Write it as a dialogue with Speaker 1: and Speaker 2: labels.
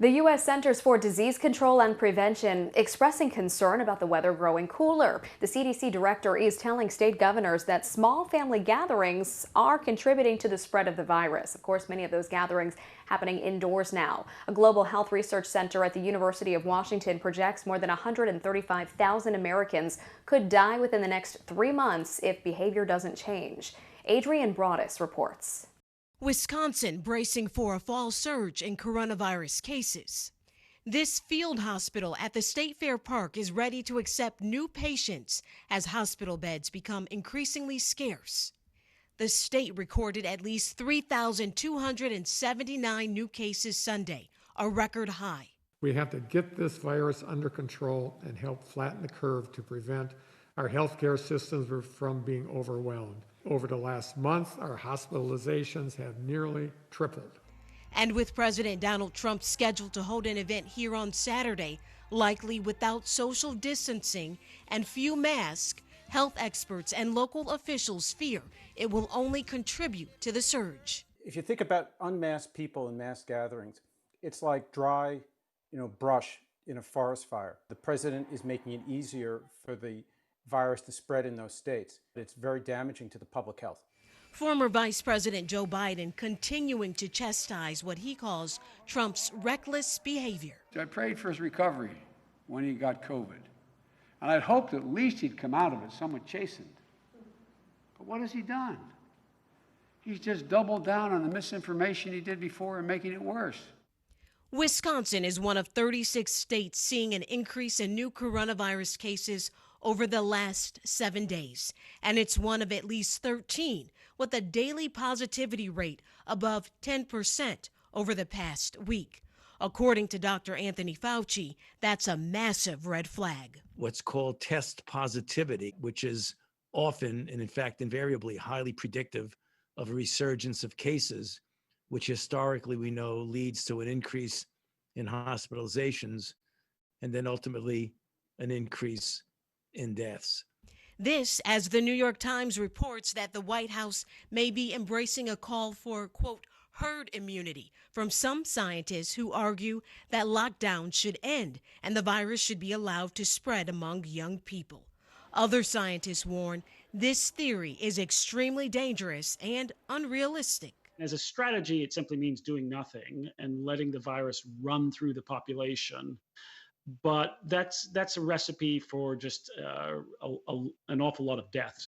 Speaker 1: The U.S. Centers for Disease Control and Prevention expressing concern about the weather growing cooler. The CDC director is telling state governors that small family gatherings are contributing to the spread of the virus. Of course, many of those gatherings happening indoors now. A global health research center at the University of Washington projects more than 135,000 Americans could die within the next 3 months if behavior doesn't change. Adrienne Broadus reports.
Speaker 2: Wisconsin bracing for a fall surge in coronavirus cases. This field hospital at the State Fair Park is ready to accept new patients as hospital beds become increasingly scarce. The state recorded at least 3,279 new cases Sunday, a record high.
Speaker 3: We have to get this virus under control and help flatten the curve to prevent our healthcare systems from being overwhelmed. Over the last month, our hospitalizations have nearly tripled.
Speaker 2: And with President Donald Trump scheduled to hold an event here on Saturday, likely without social distancing and few masks, health experts and local officials fear it will only contribute to the surge.
Speaker 4: If you think about unmasked people in mass gatherings, it's like dry, brush in a forest fire. The president is making it easier for the virus to spread in those states. It's very damaging to the public health.
Speaker 2: Former Vice President Joe Biden continuing to chastise what he calls Trump's reckless behavior.
Speaker 5: I prayed for his recovery when he got COVID, and I'd hoped at least he'd come out of it somewhat chastened. But what has he done? He's just doubled down on the misinformation he did before and making it worse.
Speaker 2: Wisconsin is one of 36 states seeing an increase in new coronavirus cases over the last 7 days, and it's one of at least 13 with a daily positivity rate above 10% over the past week. According to Dr. Anthony Fauci, that's a massive red flag.
Speaker 6: What's called test positivity, which is often and in fact invariably highly predictive of a resurgence of cases, which historically we know leads to an increase in hospitalizations and then ultimately an increase in deaths.
Speaker 2: This, as the New York Times reports that the White House may be embracing a call for, quote, herd immunity from some scientists who argue that lockdown should end and the virus should be allowed to spread among young people. Other scientists warn this theory is extremely dangerous and unrealistic.
Speaker 7: As a strategy, it simply means doing nothing and letting the virus run through the population. But that's a recipe for just an awful lot of deaths.